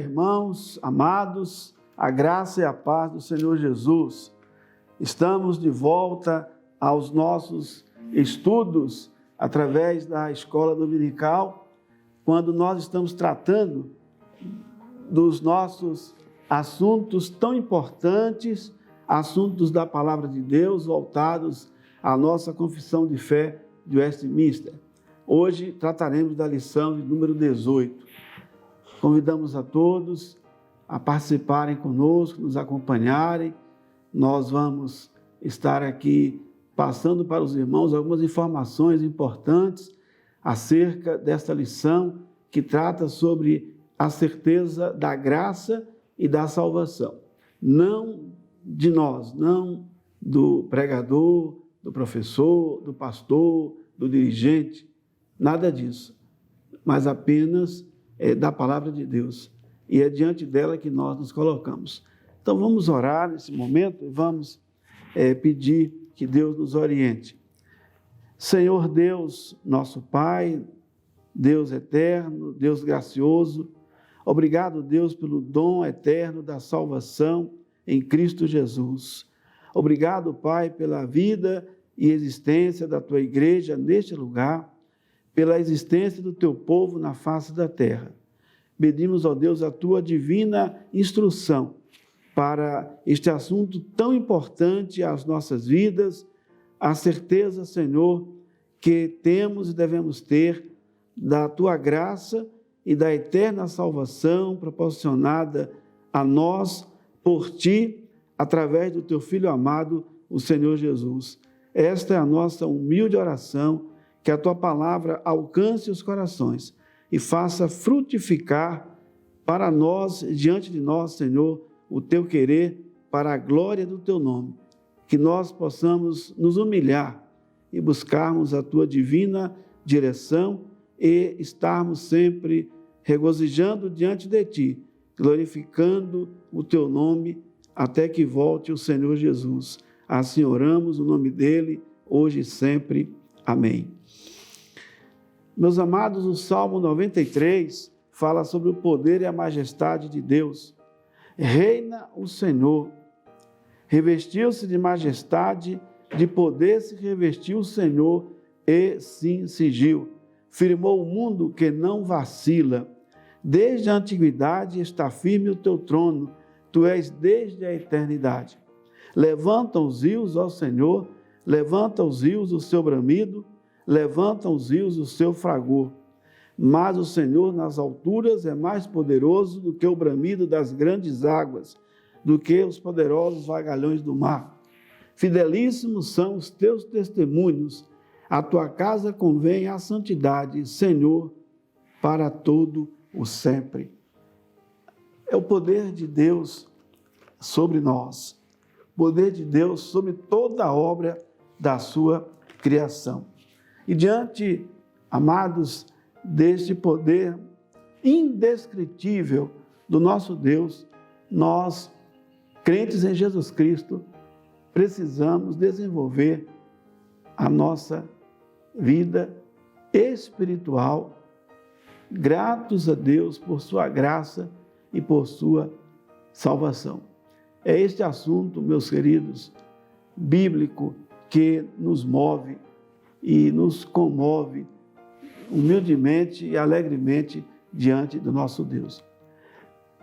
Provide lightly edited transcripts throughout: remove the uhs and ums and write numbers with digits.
irmãos, amados, a graça e a paz do Senhor Jesus. Estamos de volta aos nossos estudos através da escola dominical, quando nós estamos tratando dos nossos assuntos tão importantes, assuntos da palavra de Deus, voltados à nossa confissão de fé de Westminster. Hoje trataremos da lição de número 18. Convidamos a todos a participarem conosco, nos acompanharem. Nós vamos estar aqui passando para os irmãos algumas informações importantes acerca desta lição que trata sobre a certeza da graça e da salvação. Não de nós, não do pregador, do professor, do pastor, do dirigente, nada disso, mas apenas da palavra de Deus. E é diante dela que nós nos colocamos. Então vamos orar nesse momento e vamos pedir que Deus nos oriente. Senhor Deus, nosso Pai, Deus eterno, Deus gracioso, obrigado, Deus, pelo dom eterno da salvação em Cristo Jesus. Obrigado, Pai, pela vida e existência da Tua igreja neste lugar, pela existência do Teu povo na face da terra. Pedimos, ó Deus, a Tua divina instrução para este assunto tão importante às nossas vidas, a certeza, Senhor, que temos e devemos ter da Tua graça e da eterna salvação proporcionada a nós por Ti, através do Teu Filho amado, o Senhor Jesus. Esta é a nossa humilde oração, que a Tua palavra alcance os corações e faça frutificar para nós, diante de nós, Senhor, o Teu querer para a glória do Teu nome. Que nós possamos nos humilhar e buscarmos a Tua divina direção e estarmos sempre regozijando diante de Ti, glorificando o Teu nome até que volte o Senhor Jesus. Assim oramos no nome dEle, hoje e sempre. Amém. Meus amados, o Salmo 93 fala sobre o poder e a majestade de Deus. Reina o Senhor, revestiu-se de majestade, de poder se revestiu o Senhor e se cingiu. Firmou o mundo que não vacila. Desde a antiguidade está firme o teu trono, tu és desde a eternidade. Levanta os rios, ó Senhor, levanta os rios o seu bramido, levanta os rios o seu fragor. Mas o Senhor nas alturas é mais poderoso do que o bramido das grandes águas, do que os poderosos vagalhões do mar. Fidelíssimos são os teus testemunhos, a tua casa convém a santidade, Senhor, para todo o sempre. É o poder de Deus sobre nós, o poder de Deus sobre toda a obra da sua criação. E diante, amados, deste poder indescritível do nosso Deus, nós, crentes em Jesus Cristo, precisamos desenvolver a nossa vida espiritual, gratos a Deus por sua graça e por sua salvação. É este assunto, meus queridos, bíblico, que nos move e nos comove humildemente e alegremente diante do nosso Deus.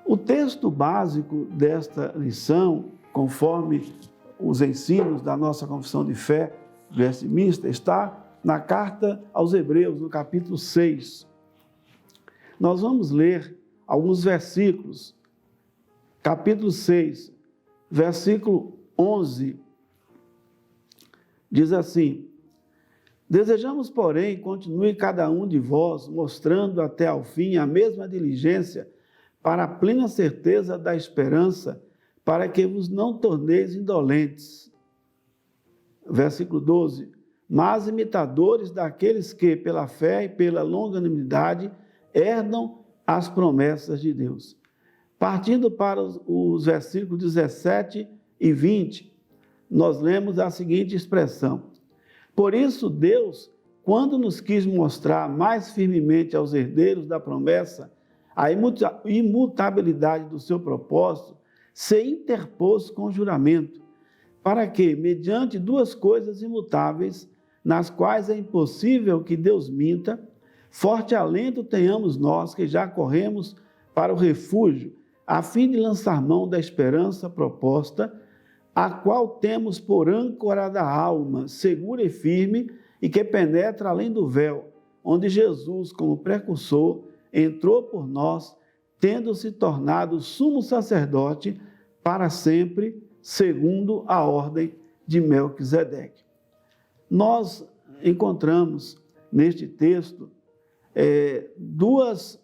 O texto básico desta lição, conforme os ensinos da nossa confissão de fé de Westminster, está na carta aos Hebreus, no capítulo 6. Nós vamos ler alguns versículos. Capítulo 6, versículo 11, diz assim: Desejamos, porém, continue cada um de vós, mostrando até ao fim a mesma diligência, para a plena certeza da esperança, para que vos não torneis indolentes. Versículo 12. Mas imitadores daqueles que, pela fé e pela longanimidade, herdam as promessas de Deus. Partindo para os versículos 17 e 20, nós lemos a seguinte expressão: Por isso, Deus, quando nos quis mostrar mais firmemente aos herdeiros da promessa a imutabilidade do seu propósito, se interpôs com o juramento, para que, mediante duas coisas imutáveis, nas quais é impossível que Deus minta, forte alento tenhamos nós que já corremos para o refúgio, a fim de lançar mão da esperança proposta, a qual temos por âncora da alma, segura e firme, e que penetra além do véu, onde Jesus, como precursor, entrou por nós, tendo se tornado sumo sacerdote para sempre, segundo a ordem de Melquisedeque. Nós encontramos neste texto duas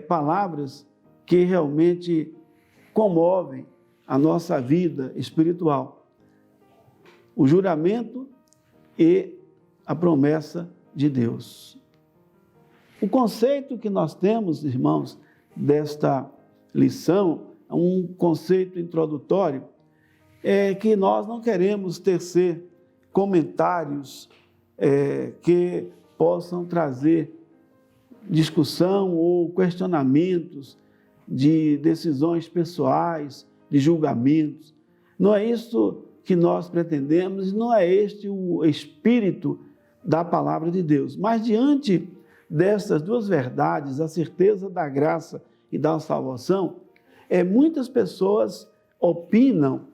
palavras que realmente comovem a nossa vida espiritual: o juramento e a promessa de Deus. O conceito que nós temos, irmãos, desta lição, um conceito introdutório, é que nós não queremos tecer comentários que possam trazer discussão ou questionamentos de decisões pessoais, de julgamentos. Não é isso que nós pretendemos, não é este o espírito da palavra de Deus. Mas diante dessas duas verdades, a certeza da graça e da salvação, muitas pessoas opinam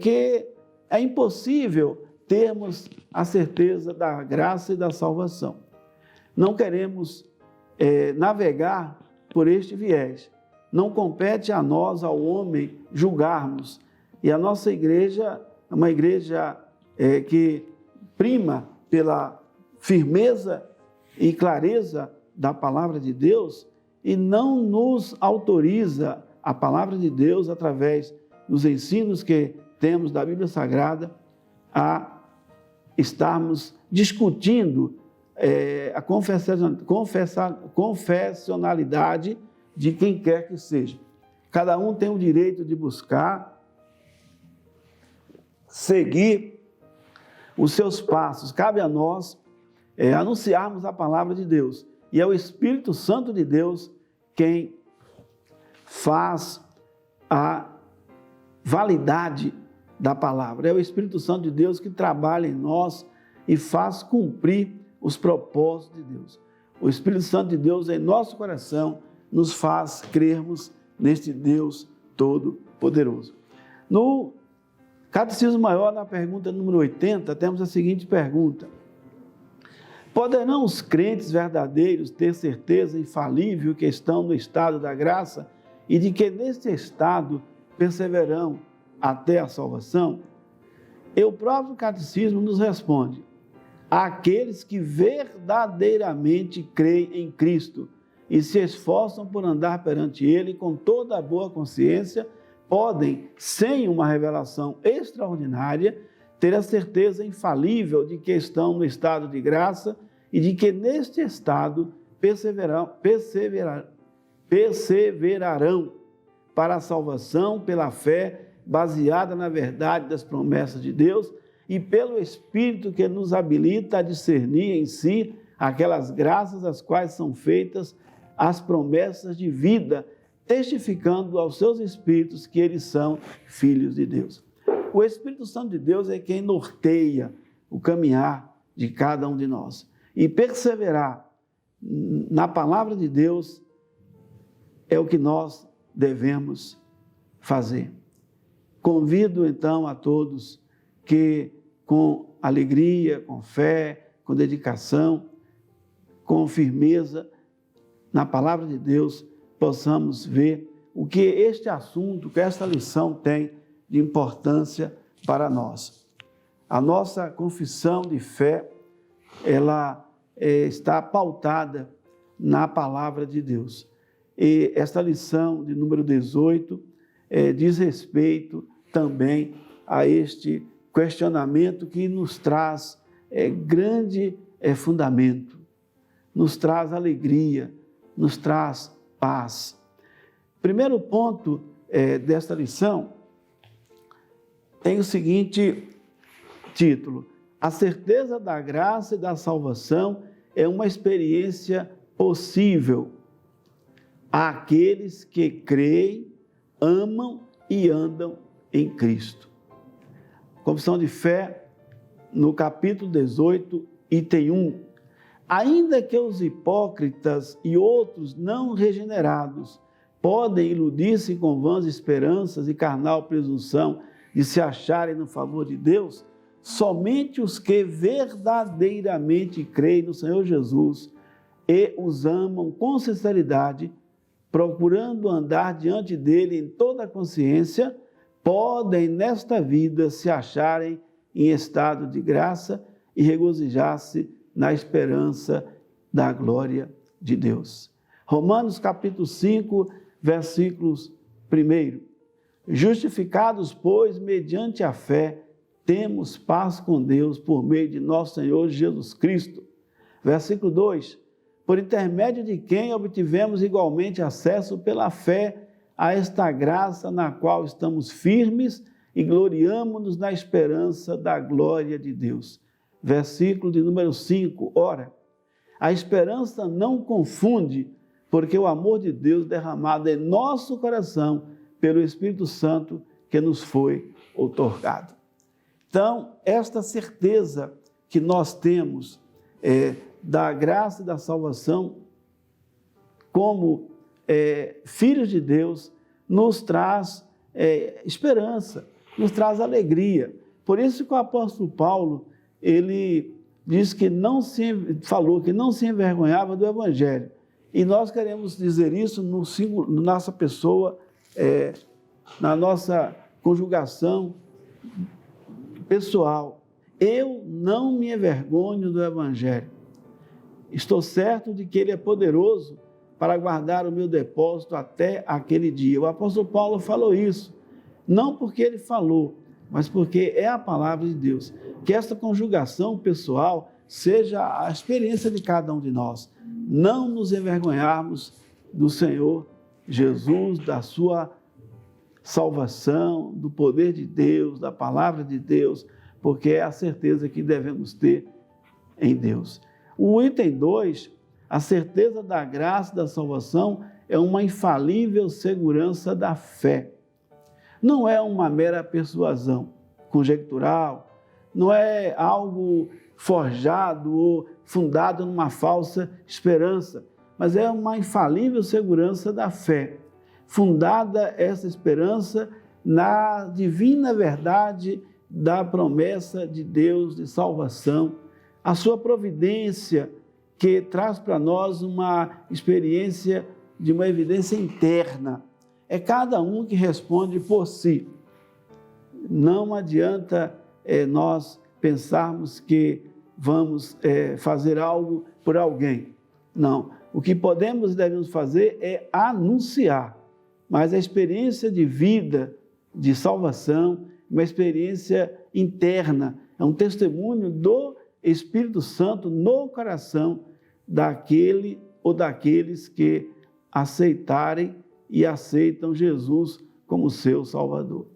que é impossível termos a certeza da graça e da salvação. Não queremos navegar por este viés. Não compete a nós, ao homem, julgarmos. E a nossa igreja é uma igreja que prima pela firmeza e clareza da palavra de Deus e não nos autoriza a palavra de Deus, através dos ensinos que temos da Bíblia Sagrada, a estarmos discutindo a confessionalidade de quem quer que seja. Cada um tem o direito de buscar, seguir os seus passos. Cabe a nós anunciarmos a palavra de Deus. E é o Espírito Santo de Deus quem faz a validade da palavra. É o Espírito Santo de Deus que trabalha em nós e faz cumprir os propósitos de Deus. O Espírito Santo de Deus em nosso coração nos faz crermos neste Deus Todo-Poderoso. No Catecismo Maior, na pergunta número 80, temos a seguinte pergunta: poderão os crentes verdadeiros ter certeza infalível que estão no estado da graça e de que neste estado perseverarão até a salvação? E o próprio Catecismo nos responde: aqueles que verdadeiramente creem em Cristo e se esforçam por andar perante Ele com toda a boa consciência, podem, sem uma revelação extraordinária, ter a certeza infalível de que estão no estado de graça e de que neste estado perseverarão para a salvação pela fé baseada na verdade das promessas de Deus e pelo Espírito que nos habilita a discernir em si aquelas graças às quais são feitas as promessas de vida, testificando aos seus espíritos que eles são filhos de Deus. O Espírito Santo de Deus é quem norteia o caminhar de cada um de nós. E perseverar na palavra de Deus é o que nós devemos fazer. Convido então a todos que com alegria, com fé, com dedicação, com firmeza na palavra de Deus, possamos ver o que este assunto, que esta lição tem de importância para nós. A nossa confissão de fé, ela está pautada na palavra de Deus. E esta lição de número 18 diz respeito também a este questionamento que nos traz grande fundamento, nos traz alegria, nos traz paz. Primeiro ponto desta lição tem o seguinte título: a certeza da graça e da salvação é uma experiência possível. àqueles que creem, amam e andam em Cristo. Confissão de fé, no capítulo 18, item 1. Ainda que os hipócritas e outros não regenerados podem iludir-se com vãs esperanças e carnal presunção de se acharem no favor de Deus, somente os que verdadeiramente creem no Senhor Jesus e os amam com sinceridade, procurando andar diante dele em toda a consciência, podem nesta vida se acharem em estado de graça e regozijar-se na esperança da glória de Deus. Romanos capítulo 5, versículos 1. Justificados, pois, mediante a fé, temos paz com Deus por meio de nosso Senhor Jesus Cristo. Versículo 2. Por intermédio de quem obtivemos igualmente acesso pela fé a esta graça na qual estamos firmes e gloriamo-nos na esperança da glória de Deus. Versículo de número 5. Ora, a esperança não confunde, porque o amor de Deus derramado em nosso coração pelo Espírito Santo que nos foi outorgado. Então, esta certeza que nós temos da graça e da salvação como filhos de Deus nos traz esperança, nos traz alegria. Por isso que o apóstolo Paulo, ele diz que falou que não se envergonhava do Evangelho. E nós queremos dizer isso na nossa pessoa, na nossa conjugação pessoal. Eu não me envergonho do Evangelho. Estou certo de que ele é poderoso para guardar o meu depósito até aquele dia. O apóstolo Paulo falou isso, não porque ele falou, mas porque é a palavra de Deus. Que esta conjugação pessoal seja a experiência de cada um de nós. Não nos envergonharmos do Senhor Jesus, da sua salvação, do poder de Deus, da palavra de Deus, porque é a certeza que devemos ter em Deus. O item 2, a certeza da graça e da salvação é uma infalível segurança da fé. Não é uma mera persuasão conjectural, não é algo forjado ou fundado numa falsa esperança, mas é uma infalível segurança da fé, fundada essa esperança na divina verdade da promessa de Deus de salvação, a sua providência que traz para nós uma experiência de uma evidência interna. É cada um que responde por si. Não adianta nós pensarmos que vamos fazer algo por alguém. Não. O que podemos e devemos fazer é anunciar. Mas a experiência de vida, de salvação, uma experiência interna, é um testemunho do Espírito Santo no coração daquele ou daqueles que aceitarem e aceitam Jesus como seu Salvador.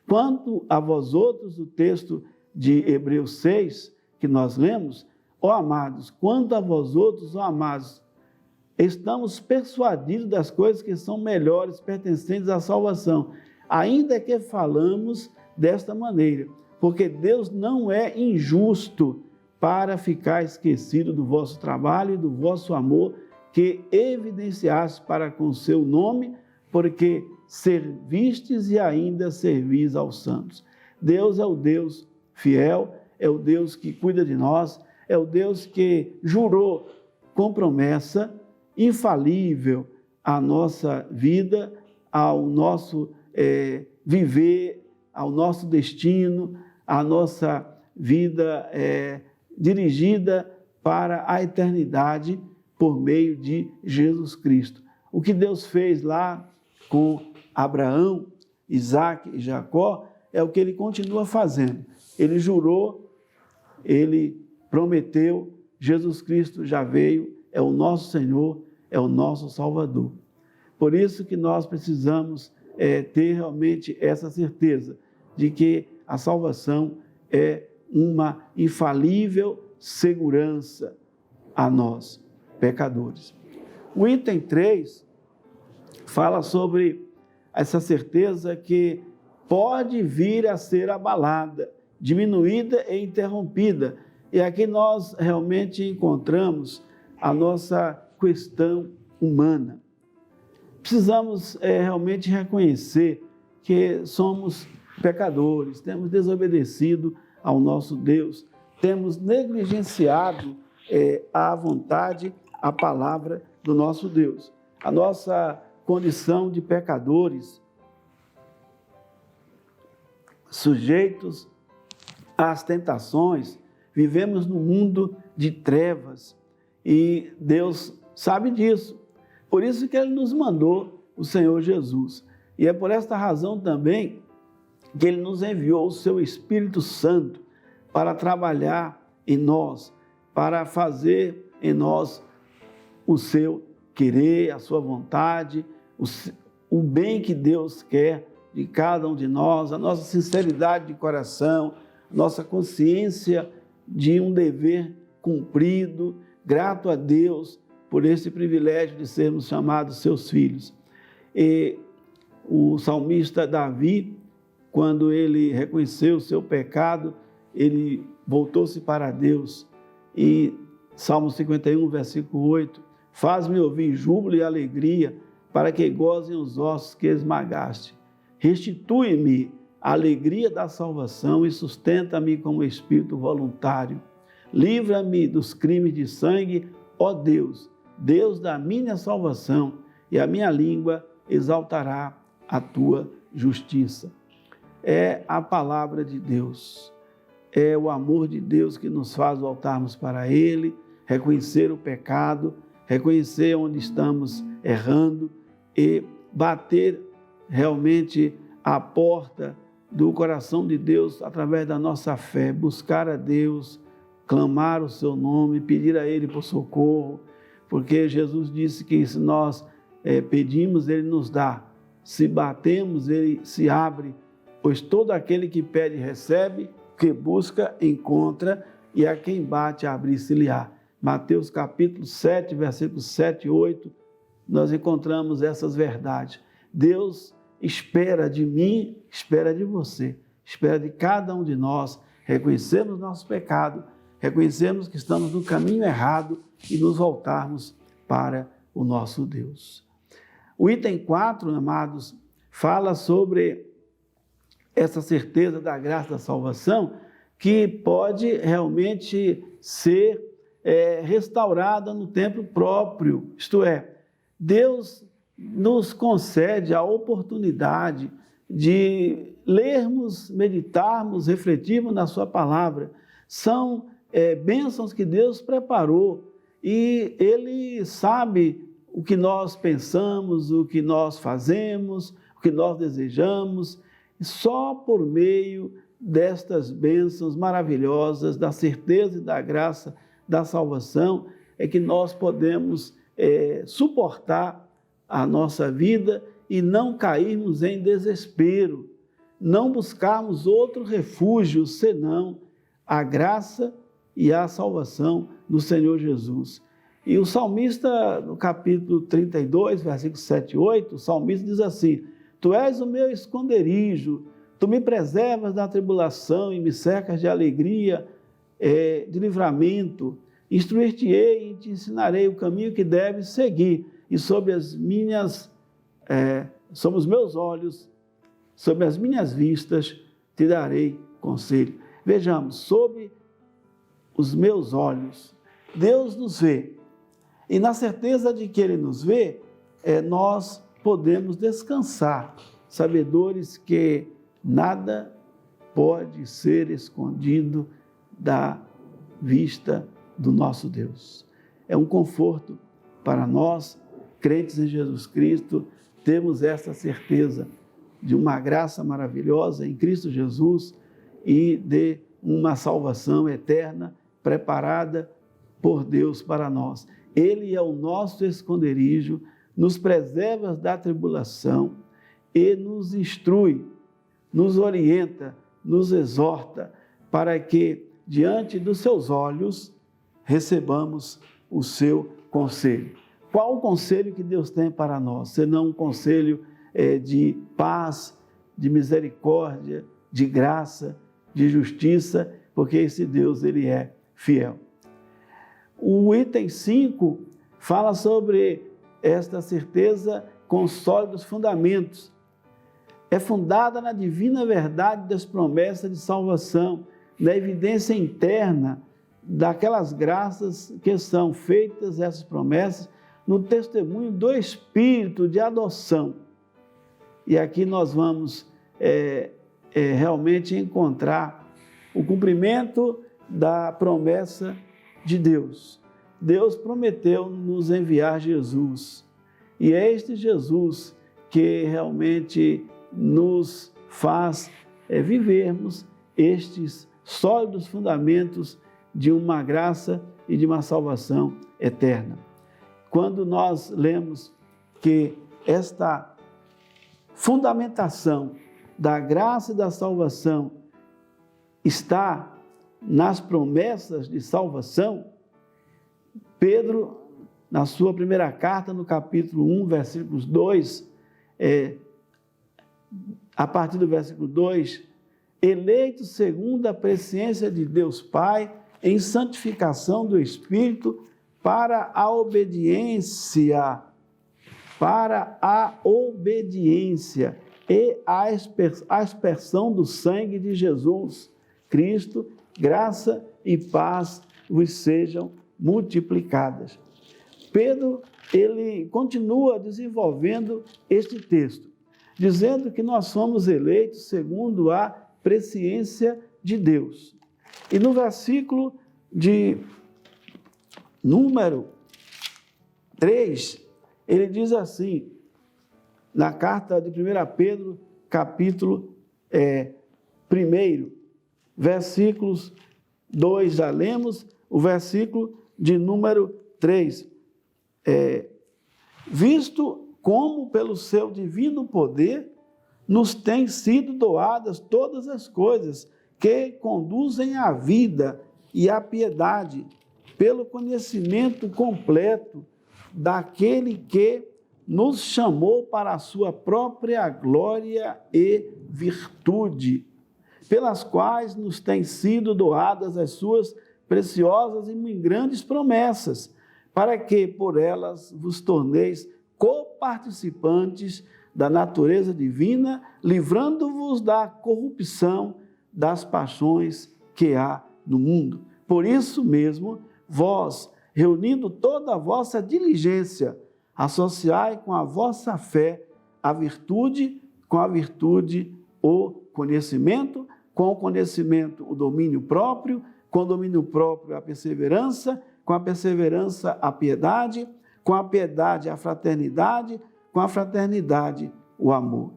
Quanto a vós outros, o texto de Hebreus 6, que nós lemos, ó amados, quanto a vós outros, ó amados, estamos persuadidos das coisas que são melhores, pertencentes à salvação, ainda que falamos desta maneira, porque Deus não é injusto para ficar esquecido do vosso trabalho e do vosso amor que evidenciaste para com o seu nome, porque servistes e ainda servis aos santos. Deus é o Deus fiel, é o Deus que cuida de nós, é o Deus que jurou com promessa infalível à nossa vida, ao nosso viver, ao nosso destino, à nossa vida dirigida para a eternidade por meio de Jesus Cristo. O que Deus fez lá com Abraão, Isaque e Jacó é o que ele continua fazendo. Ele jurou, ele prometeu, Jesus Cristo já veio, é o nosso Senhor, é o nosso Salvador. Por isso que nós precisamos ter realmente essa certeza de que a salvação é uma infalível segurança a nós, pecadores. O item 3 fala sobre essa certeza que pode vir a ser abalada, diminuída e interrompida. E aqui nós realmente encontramos a nossa questão humana. Precisamos realmente reconhecer que somos pecadores, temos desobedecido ao nosso Deus, temos negligenciado a vontade, a palavra do nosso Deus. A nossa condição de pecadores, sujeitos às tentações, vivemos num mundo de trevas e Deus sabe disso. Por isso que Ele nos mandou o Senhor Jesus. E é por esta razão também que Ele nos enviou o Seu Espírito Santo para trabalhar em nós, para fazer em nós o Seu querer, a Sua vontade, o bem que Deus quer de cada um de nós, a nossa sinceridade de coração, a nossa consciência de um dever cumprido, grato a Deus por esse privilégio de sermos chamados seus filhos. E o salmista Davi, quando ele reconheceu o seu pecado, ele voltou-se para Deus. E Salmo 51, versículo 8, faz-me ouvir júbilo e alegria, para que gozem os ossos que esmagaste. Restitui-me a alegria da salvação e sustenta-me como espírito voluntário. Livra-me dos crimes de sangue, ó Deus, Deus da minha salvação, e a minha língua exaltará a tua justiça. É a palavra de Deus, é o amor de Deus que nos faz voltarmos para Ele, reconhecer o pecado, reconhecer onde estamos errando e bater realmente a porta do coração de Deus através da nossa fé, buscar a Deus, clamar o seu nome, pedir a Ele por socorro, porque Jesus disse que se nós pedimos, Ele nos dá, se batemos, Ele se abre, pois todo aquele que pede recebe, que busca encontra, e a quem bate abrir-se-lhe-á. Mateus capítulo 7, versículos 7 e 8, nós encontramos essas verdades. Deus espera de mim, espera de você, espera de cada um de nós, reconhecermos nosso pecado, reconhecermos que estamos no caminho errado e nos voltarmos para o nosso Deus. O item 4, amados, fala sobre essa certeza da graça da salvação que pode realmente ser restaurada no tempo próprio, isto é, Deus nos concede a oportunidade de lermos, meditarmos, refletirmos na sua palavra. São bênçãos que Deus preparou e Ele sabe o que nós pensamos, o que nós fazemos, o que nós desejamos. E só por meio destas bênçãos maravilhosas, da certeza e da graça da salvação, é que nós podemos suportar a nossa vida e não cairmos em desespero, não buscarmos outro refúgio senão a graça e a salvação do Senhor Jesus. E o salmista, no capítulo 32, versículos 7 e 8, o salmista diz assim: Tu és o meu esconderijo, tu me preservas da tribulação e me cercas de alegria, de livramento. Instruir-te-ei e te ensinarei o caminho que deves seguir, e sobre os meus olhos, sobre as minhas vistas, te darei conselho. Vejamos, sob os meus olhos, Deus nos vê, e na certeza de que Ele nos vê, nós podemos descansar, sabedores que nada pode ser escondido da vista do nosso Deus. É um conforto para nós, crentes em Jesus Cristo, temos essa certeza de uma graça maravilhosa em Cristo Jesus e de uma salvação eterna preparada por Deus para nós. Ele é o nosso esconderijo, nos preserva da tribulação e nos instrui, nos orienta, nos exorta para que, diante dos seus olhos, recebamos o seu conselho. qual o conselho que Deus tem para nós? Senão um conselho de paz, de misericórdia, de graça, de justiça, porque esse Deus, ele é fiel. O item 5 fala sobre esta certeza com sólidos fundamentos. É fundada na divina verdade das promessas de salvação, na evidência interna daquelas graças que são feitas, essas promessas, no testemunho do Espírito de adoção. E aqui nós vamos realmente encontrar o cumprimento da promessa de Deus. Deus prometeu nos enviar Jesus. E é este Jesus que realmente nos faz vivermos estes sólidos fundamentos de uma graça e de uma salvação eterna. Quando nós lemos que esta fundamentação da graça e da salvação está nas promessas de salvação, Pedro, na sua primeira carta, no capítulo 1, versículos 2, a partir do versículo 2, eleito segundo a presciência de Deus Pai, em santificação do Espírito, para a obediência e a aspersão do sangue de Jesus Cristo, graça e paz vos sejam multiplicadas. Pedro, ele continua desenvolvendo este texto, dizendo que nós somos eleitos segundo a presciência de Deus. E no versículo de número 3, ele diz assim, na carta de 1 Pedro, capítulo 1, versículos 2, já lemos, o versículo de número 3. Visto como pelo seu divino poder nos têm sido doadas todas as coisas que conduzem à vida e à piedade, pelo conhecimento completo daquele que nos chamou para a sua própria glória e virtude, pelas quais nos têm sido doadas as suas preciosas e muito grandes promessas, para que por elas vos torneis coparticipantes da natureza divina, livrando-vos da corrupção das paixões que há no mundo. Por isso mesmo, vós, reunindo toda a vossa diligência, associai com a vossa fé a virtude, com a virtude o conhecimento, com o conhecimento o domínio próprio, com o domínio próprio a perseverança, com a perseverança a piedade, com a piedade a fraternidade, com a fraternidade o amor.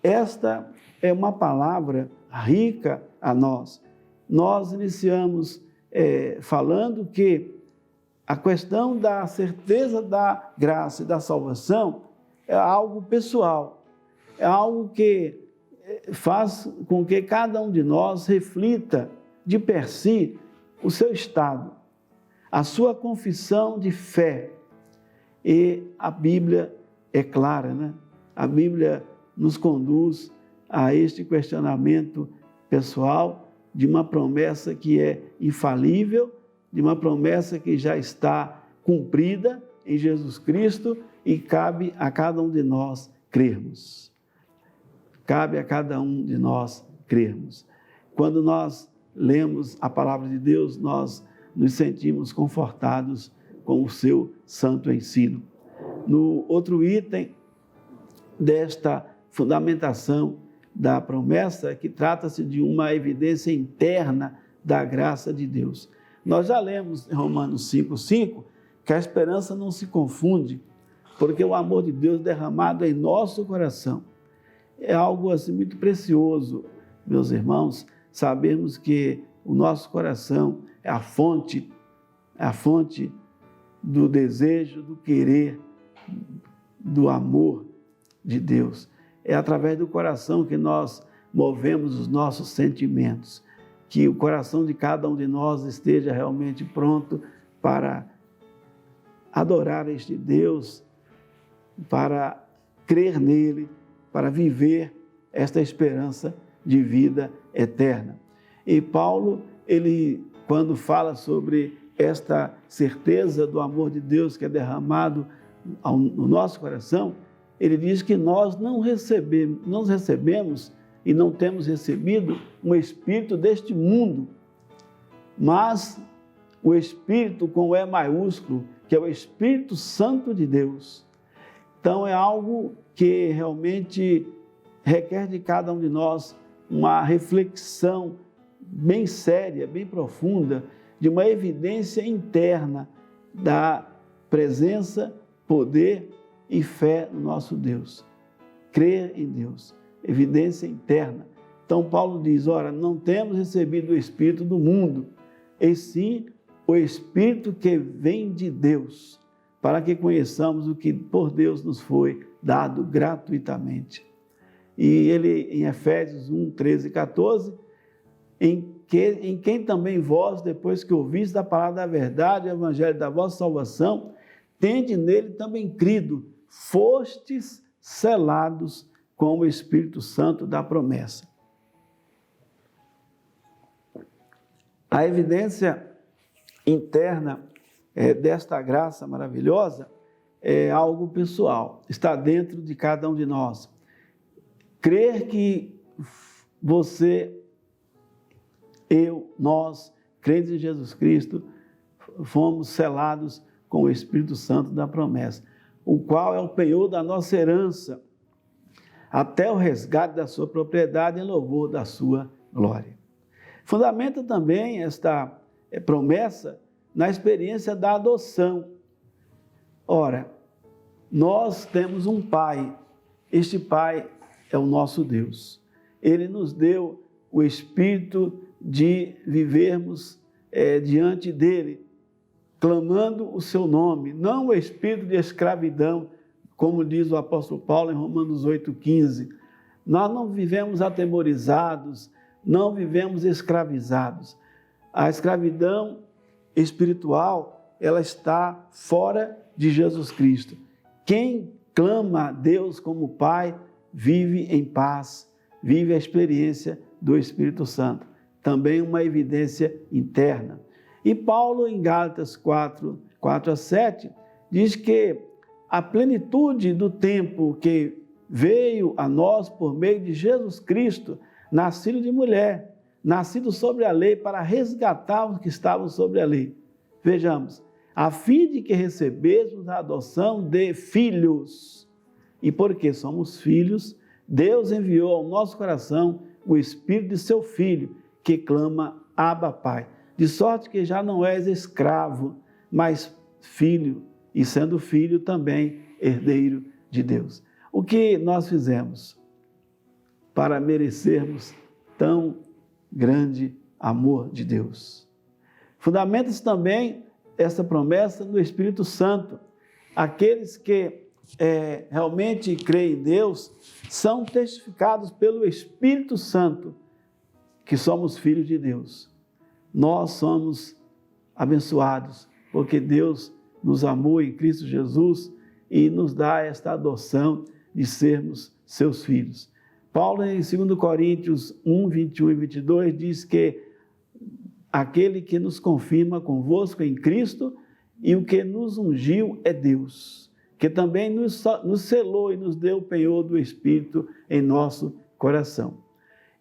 Esta é uma palavra rica a nós. Nós iniciamos falando que a questão da certeza da graça e da salvação é algo pessoal, é algo que faz com que cada um de nós reflita de per si o seu estado, a sua confissão de fé. E a Bíblia é clara, né? A Bíblia nos conduz a este questionamento pessoal de uma promessa que é infalível, de uma promessa que já está cumprida em Jesus Cristo e cabe a cada um de nós crermos. Cabe a cada um de nós crermos. Quando nós lemos a palavra de Deus, nós nos sentimos confortados com o seu santo ensino. No outro item desta fundamentação da promessa, que trata-se de uma evidência interna da graça de Deus. Nós já lemos em Romanos 5,5 que a esperança não se confunde, porque o amor de Deus derramado em nosso coração é algo assim muito precioso, meus irmãos, sabermos que o nosso coração é a fonte do desejo, do querer, do amor de Deus. É através do coração que nós movemos os nossos sentimentos, que o coração de cada um de nós esteja realmente pronto para adorar este Deus, para crer nele, para viver esta esperança de vida eterna. E Paulo, ele, quando fala sobre esta certeza do amor de Deus que é derramado no nosso coração, ele diz que nós não recebemos e não temos recebido um espírito deste mundo, mas o Espírito com o E maiúsculo, que é o Espírito Santo de Deus. Então é algo que realmente requer de cada um de nós uma reflexão bem séria, bem profunda, de uma evidência interna da presença, poder e fé no nosso Deus. Crer em Deus, evidência interna. Então Paulo diz, ora, não temos recebido o Espírito do mundo, e sim o Espírito que vem de Deus, para que conheçamos o que por Deus nos foi dado gratuitamente. E ele, em Efésios 1, 13 e 14, em quem também vós, depois que ouvistes a palavra da verdade, o evangelho da vossa salvação, tende nele também crido, fostes selados com o Espírito Santo da promessa. A evidência interna desta graça maravilhosa é algo pessoal, está dentro de cada um de nós. Crer que você, eu, nós, crentes em Jesus Cristo, fomos selados com o Espírito Santo da promessa, o qual é o penhor da nossa herança, até o resgate da sua propriedade em louvor da sua glória. Fundamenta também esta promessa na experiência da adoção. Ora, nós temos um Pai, este Pai é o nosso Deus. Ele nos deu o Espírito de vivermos diante dele, clamando o seu nome, não o espírito de escravidão, como diz o apóstolo Paulo em Romanos 8,15. Nós não vivemos atemorizados, não vivemos escravizados. A escravidão espiritual, ela está fora de Jesus Cristo. Quem clama a Deus como Pai, vive em paz, vive a experiência do Espírito Santo. Também uma evidência interna. E Paulo, em Gálatas 4 a 7, diz que a plenitude do tempo que veio a nós por meio de Jesus Cristo, nascido de mulher, nascido sobre a lei, para resgatar os que estavam sobre a lei. Vejamos, a fim de que recebêssemos a adoção de filhos. E porque somos filhos, Deus enviou ao nosso coração o Espírito de seu Filho, que clama, Abba, Pai. De sorte que já não és escravo, mas filho, e sendo filho também herdeiro de Deus. O que nós fizemos para merecermos tão grande amor de Deus? Fundamenta-se também essa promessa no Espírito Santo. Aqueles que realmente creem em Deus são testificados pelo Espírito Santo que somos filhos de Deus. Nós somos abençoados porque Deus nos amou em Cristo Jesus e nos dá esta adoção de sermos seus filhos. Paulo, em 2 Coríntios 1, 21 e 22, diz que aquele que nos confirma convosco em Cristo e o que nos ungiu é Deus, que também nos selou e nos deu o penhor do Espírito em nosso coração.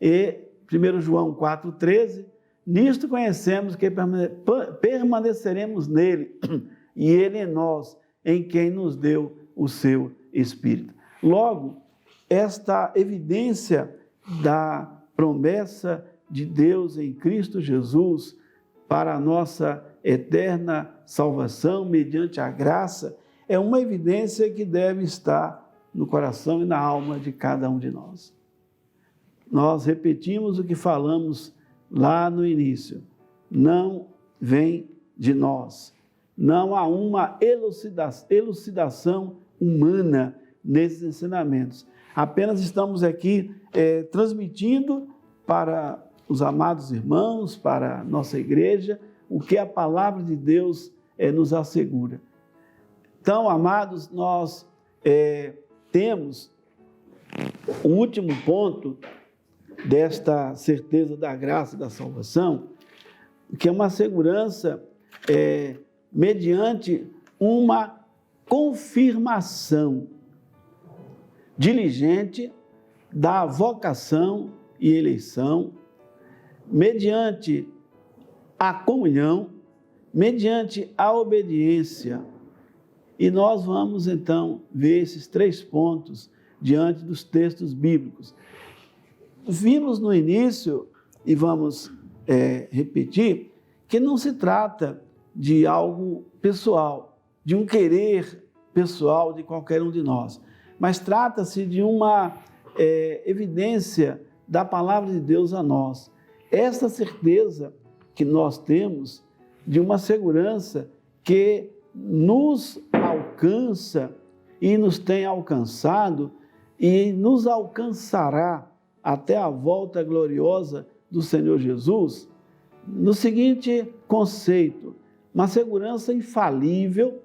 E 1 João 4,13, nisto conhecemos que permaneceremos nele e ele em nós, em quem nos deu o seu Espírito. Logo, esta evidência da promessa de Deus em Cristo Jesus para a nossa eterna salvação mediante a graça é uma evidência que deve estar no coração e na alma de cada um de nós. Nós repetimos o que falamos lá no início. Não vem de nós. Não há uma elucidação humana nesses ensinamentos. Apenas estamos aqui transmitindo para os amados irmãos, para a nossa igreja, o que a palavra de Deus nos assegura. Então, amados, nós temos o último ponto desta certeza da graça e da salvação, que é uma segurança mediante uma confirmação diligente da vocação e eleição, mediante a comunhão, mediante a obediência. E nós vamos, então, ver esses 3 pontos diante dos textos bíblicos. Vimos no início, e vamos repetir, que não se trata de algo pessoal, de um querer pessoal de qualquer um de nós, mas trata-se de uma evidência da palavra de Deus a nós. Essa certeza que nós temos de uma segurança que nos alcança e nos tem alcançado e nos alcançará até a volta gloriosa do Senhor Jesus, no seguinte conceito: uma segurança infalível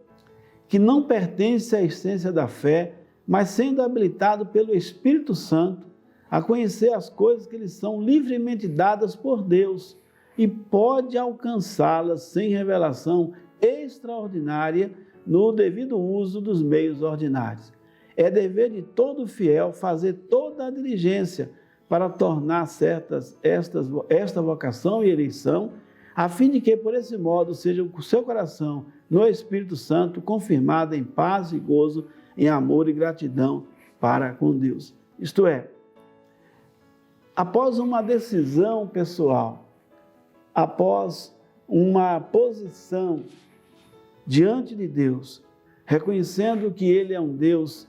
que não pertence à essência da fé, mas sendo habilitado pelo Espírito Santo a conhecer as coisas que lhes são livremente dadas por Deus e pode alcançá-las sem revelação extraordinária no devido uso dos meios ordinários. É dever de todo fiel fazer toda a diligência para tornar certas esta vocação e eleição, a fim de que, por esse modo, seja o seu coração, no Espírito Santo, confirmado em paz e gozo, em amor e gratidão para com Deus. Isto é, após uma decisão pessoal, após uma posição diante de Deus, reconhecendo que Ele é um Deus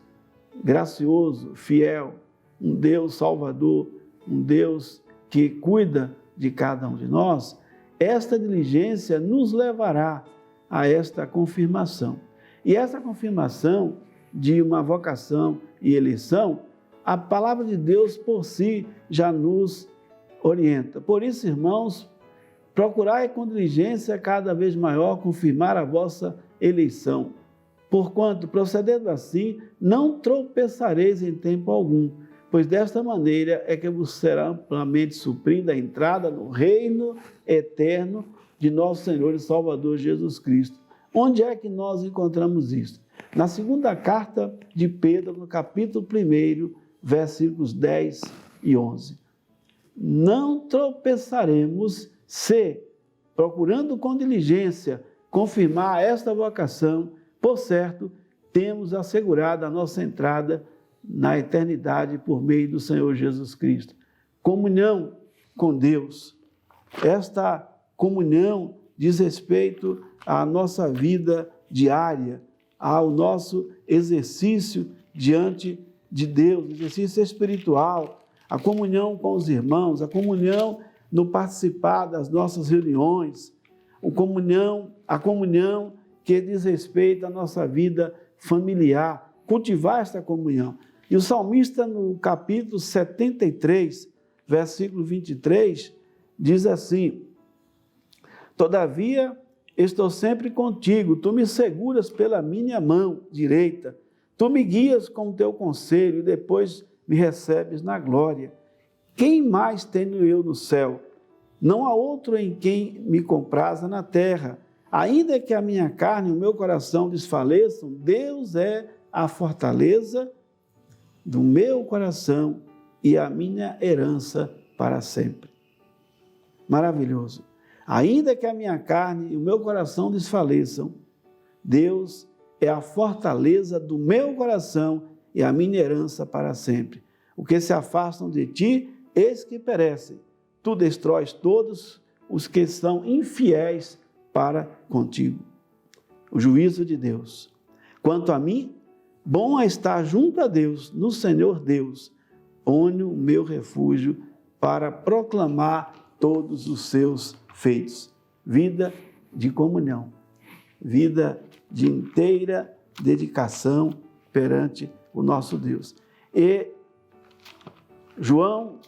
gracioso, fiel, um Deus salvador, um Deus que cuida de cada um de nós, esta diligência nos levará a esta confirmação. E essa confirmação de uma vocação e eleição, a palavra de Deus por si já nos orienta. Por isso, irmãos, procurai com diligência cada vez maior confirmar a vossa eleição, porquanto, procedendo assim, não tropeçareis em tempo algum, pois desta maneira é que vos será amplamente suprida a entrada no reino eterno de nosso Senhor e Salvador Jesus Cristo. Onde é que nós encontramos isso? Na segunda carta de Pedro, no capítulo 1, versículos 10 e 11. Não tropeçaremos se, procurando com diligência confirmar esta vocação, por certo, temos assegurada a nossa entrada na eternidade por meio do Senhor Jesus Cristo. Comunhão com Deus. Esta comunhão diz respeito à nossa vida diária, ao nosso exercício diante de Deus, exercício espiritual, a comunhão com os irmãos, a comunhão no participar das nossas reuniões, a comunhão que diz respeito à nossa vida familiar, cultivar esta comunhão. E o salmista, no capítulo 73, versículo 23, diz assim: Todavia, estou sempre contigo, tu me seguras pela minha mão direita, tu me guias com o teu conselho e depois me recebes na glória. Quem mais tenho eu no céu? Não há outro em quem me compraza na terra. Ainda que a minha carne e o meu coração desfaleçam, Deus é a fortaleza do meu coração e a minha herança para sempre. Maravilhoso. Ainda que a minha carne e o meu coração desfaleçam, Deus é a fortaleza do meu coração e a minha herança para sempre. O que se afastam de ti, eis que perecem. Tu destróis todos os que são infiéis para contigo. O juízo de Deus. Quanto a mim, bom é estar junto a Deus, no Senhor Deus, onde o meu refúgio, para proclamar todos os seus feitos. Vida de comunhão, vida de inteira dedicação perante o nosso Deus. E João,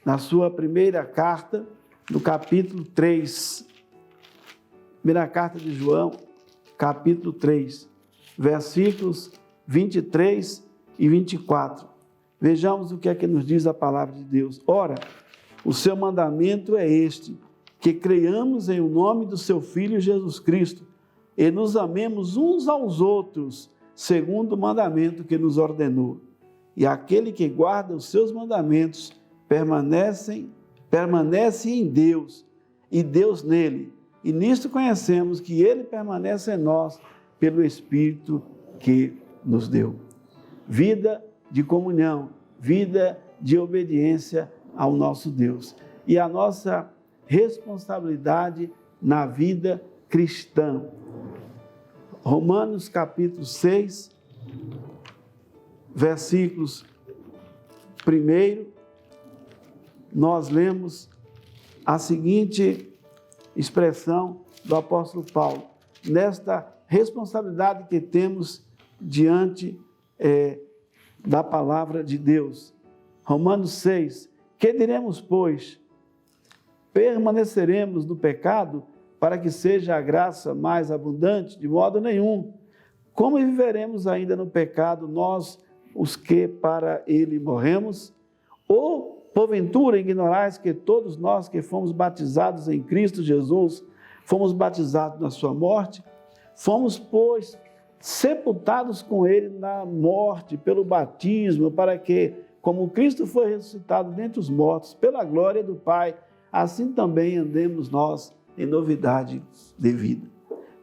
na sua primeira carta, no capítulo 3, primeira carta de João, capítulo 3, versículos 23 e 24. Vejamos o que é que nos diz a palavra de Deus. Ora, o seu mandamento é este, que creiamos em o nome do seu Filho Jesus Cristo e nos amemos uns aos outros, segundo o mandamento que nos ordenou. E aquele que guarda os seus mandamentos permanece em Deus e Deus nele. E nisto conhecemos que ele permanece em nós pelo Espírito que nos deu. Vida de comunhão, vida de obediência ao nosso Deus. E a nossa responsabilidade na vida cristã. Romanos capítulo 6, versículos 1, nós lemos a seguinte expressão do apóstolo Paulo, nesta responsabilidade que temos diante da palavra de Deus. Romanos 6, que diremos, pois? Permaneceremos no pecado para que seja a graça mais abundante? De modo nenhum. Como viveremos ainda no pecado, nós, os que para ele morremos? Ou, porventura, ignorais que todos nós que fomos batizados em Cristo Jesus, fomos batizados na sua morte? Fomos, pois, sepultados com ele na morte pelo batismo, para que, como Cristo foi ressuscitado dentre os mortos, pela glória do Pai, assim também andemos nós em novidade de vida.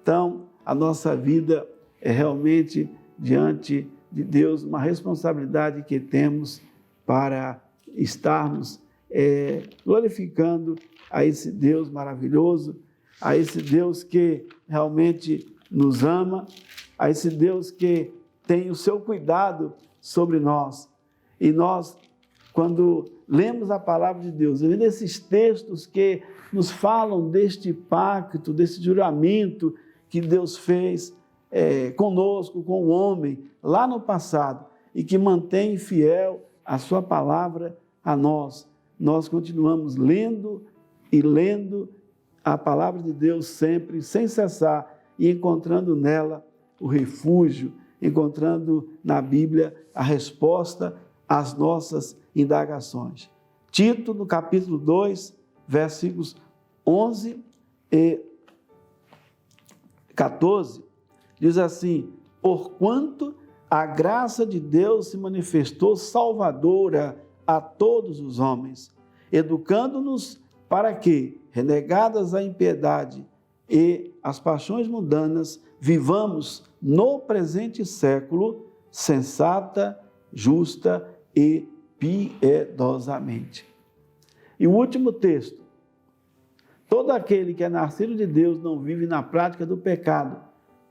Então, a nossa vida é realmente, diante de Deus, uma responsabilidade que temos para estarmos glorificando a esse Deus maravilhoso, a esse Deus que realmente nos ama, a esse Deus que tem o seu cuidado sobre nós. E nós, quando lemos a palavra de Deus, vendo esses textos que nos falam deste pacto, desse juramento que Deus fez conosco, com o homem, lá no passado, e que mantém fiel a sua palavra a nós. Nós continuamos lendo e lendo a palavra de Deus sempre, sem cessar, e encontrando nela o refúgio, encontrando na Bíblia a resposta às nossas indagações. Tito, no capítulo 2, versículos 11 e 14, diz assim: porquanto a graça de Deus se manifestou salvadora a todos os homens, educando-nos para que, renegadas a impiedade e as paixões mundanas, vivamos no presente século sensata, justa e piedosamente. E o último texto: todo aquele que é nascido de Deus não vive na prática do pecado,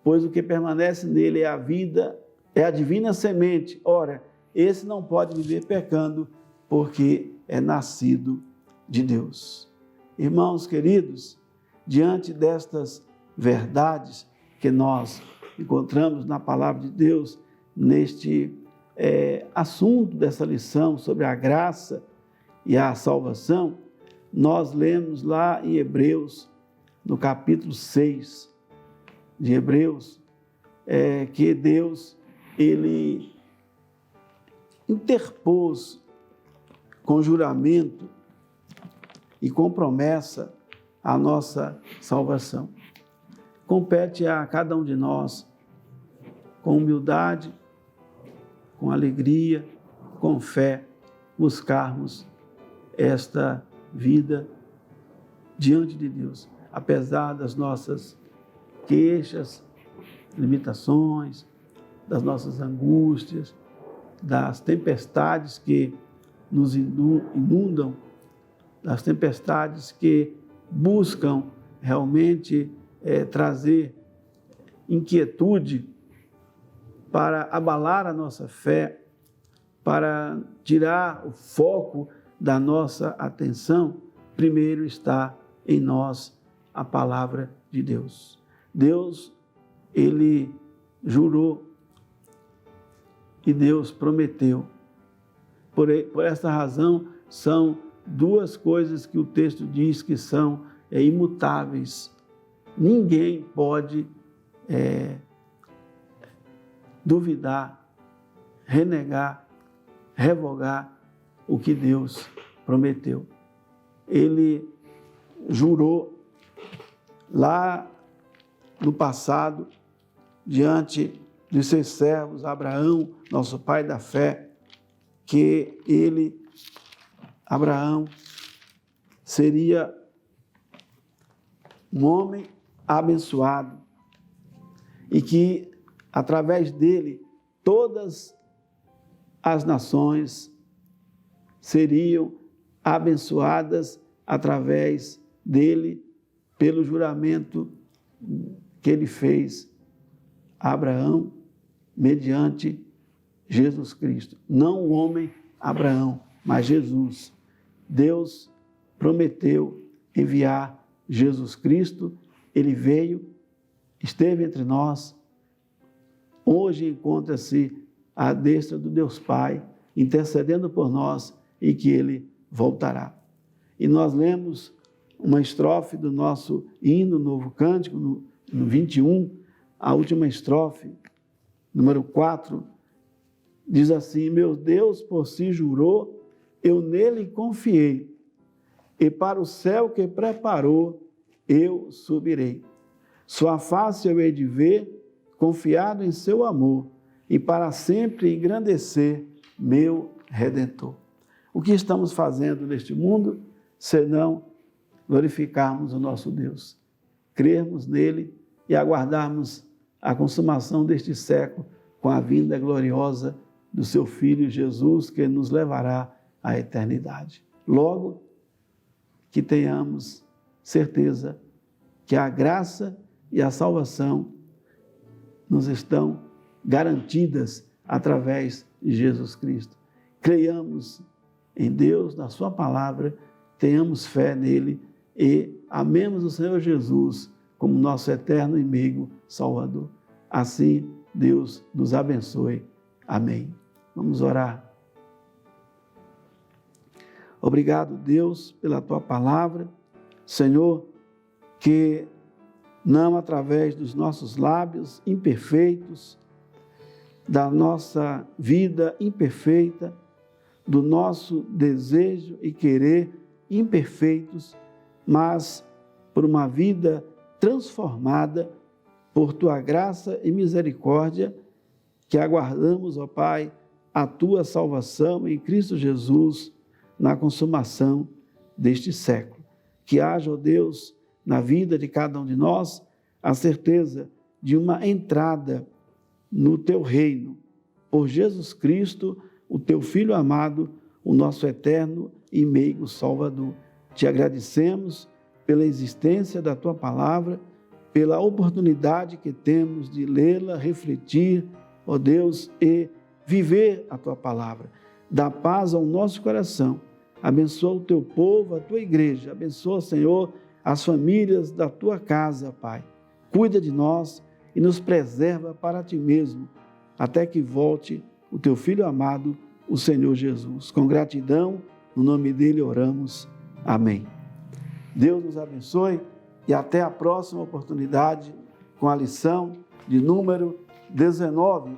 pois o que permanece nele é a vida, é a divina semente. Ora, esse não pode viver pecando, porque é nascido de Deus. Irmãos queridos, diante destas verdades que nós encontramos na palavra de Deus, neste assunto dessa lição sobre a graça e a salvação, nós lemos lá em Hebreus, no capítulo 6 de Hebreus, que Deus, ele interpôs com juramento e com promessa a nossa salvação. Compete a cada um de nós, com humildade, com alegria, com fé, buscarmos esta vida diante de Deus, apesar das nossas queixas, limitações, das nossas angústias, das tempestades que nos inundam, das tempestades que buscam realmente trazer inquietude para abalar a nossa fé, para tirar o foco da nossa atenção. Primeiro está em nós a palavra de Deus. Deus, ele jurou e Deus prometeu. Por essa razão, são duas coisas que o texto diz que são imutáveis. Ninguém pode duvidar, renegar, revogar o que Deus prometeu. Ele jurou lá no passado, diante de seus servos, Abraão, nosso pai da fé, que Abraão, seria um homem abençoado e que, através dele, todas as nações seriam abençoadas através dele, pelo juramento que ele fez a Abraão, mediante Jesus Cristo. Não o homem Abraão, mas Jesus. Deus prometeu enviar Jesus Cristo, ele veio, esteve entre nós, hoje encontra-se à destra do Deus Pai, intercedendo por nós, e que ele voltará. E nós lemos uma estrofe do nosso hino, Novo Cântico, no 21, a última estrofe, número 4, diz assim: meu Deus por si jurou, eu nele confiei, e para o céu que preparou, eu subirei. Sua face eu hei de ver, confiado em seu amor, e para sempre engrandecer meu Redentor. O que estamos fazendo neste mundo, senão glorificarmos o nosso Deus, crermos nele e aguardarmos a consumação deste século com a vinda gloriosa do seu Filho Jesus, que nos levará à eternidade. Logo, que tenhamos certeza que a graça e a salvação nos estão garantidas através de Jesus Cristo. Creiamos em Deus, na sua palavra, tenhamos fé nele e amemos o Senhor Jesus como nosso eterno e meigo Salvador. Assim, Deus nos abençoe. Amém. Vamos orar. Obrigado, Deus, pela tua palavra. Senhor, que não através dos nossos lábios imperfeitos, da nossa vida imperfeita, do nosso desejo e querer imperfeitos, mas por uma vida transformada por tua graça e misericórdia, que aguardamos, ó Pai, a tua salvação em Cristo Jesus na consumação deste século. Que haja, ó Deus, na vida de cada um de nós, a certeza de uma entrada no teu reino, por Jesus Cristo, o teu Filho amado, o nosso eterno e meigo Salvador. Te agradecemos pela existência da tua palavra, pela oportunidade que temos de lê-la, refletir, ó Deus, e viver a tua palavra. Dá paz ao nosso coração. Abençoa o teu povo, a tua igreja. Abençoa, Senhor, as famílias da tua casa, Pai. Cuida de nós e nos preserva para ti mesmo, até que volte o teu Filho amado, o Senhor Jesus. Com gratidão, no nome dele oramos. Amém. Deus nos abençoe e até a próxima oportunidade com a lição de número 19,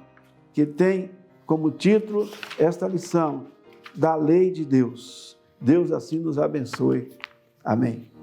que tem como título esta lição, da lei de Deus. Deus assim nos abençoe. Amém.